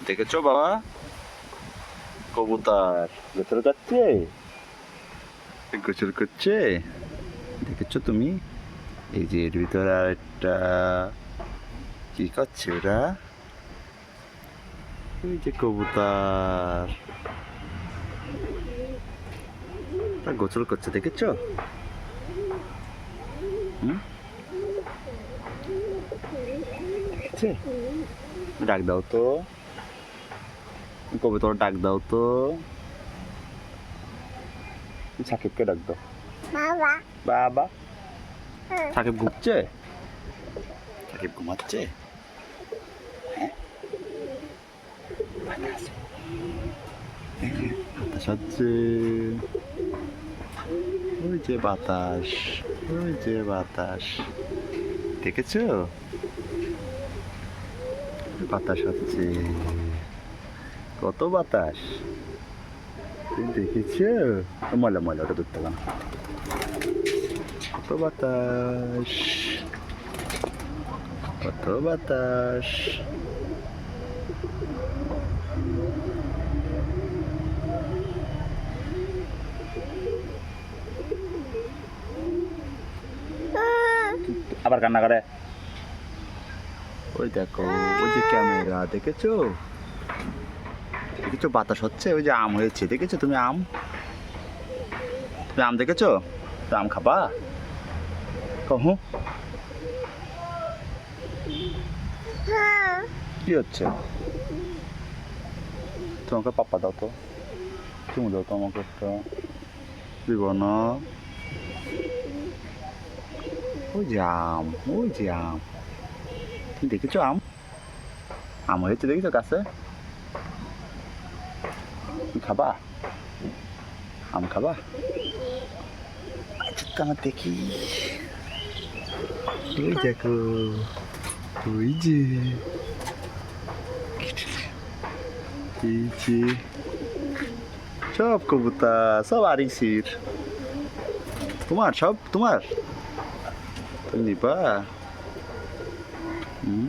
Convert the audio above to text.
দেখেছো বাবা? কবুতর গোসল করছে, গোসল করছে। দেখেছো তুমি? এই যে এর ভিতরে আর একটা কি করছে ওরা? ওই যে কবুতর গোসল করছে, দেখেছো? দেখেছে? ডাক দাও তো, কবুতর ডাক দাও তো। সাকিবকে ডাক দাও। বাবা বাবা। সাকিব ঘুমছে, সাকিব ঘুমাচ্ছে। হ্যাঁ, বাতাস হচ্ছে, ওই যে বাতাস, ওই যে বাতাস, দেখেছো? বাতাস হচ্ছে, কত বাতাস তুমি দেখেছো? ময়লা ময়লা ওটা ধরতে পারলাম। কত বাতাস, কত বাতাস। আবার কান্না করে। ওই দেখো, ওই যে ক্যামেরা, দেখেছো? দেখেছো বাতাস হচ্ছে, ওই যে আম হয়েছে, দেখেছো তুমি? আম, তুমি আম দেখেছো? তুমি আম খাবা? কহু কি হচ্ছে? তোমাকে পাপ্পা দাও তো, তুমি দাও তো আমাকে একটা। দিব না। ওই যে আম, ওই যে আম, তুমি দেখেছো আম? আম হয়েছে, দেখেছো গাছে? তুমি খাবা? আম খাবা? আচ্ছা, আমার দেখি। ওই দেখো, ওই যে, এই যে সব কবুতর, সব আরিসির। তোমার সব, তোমার তুমি নিবা? হুম।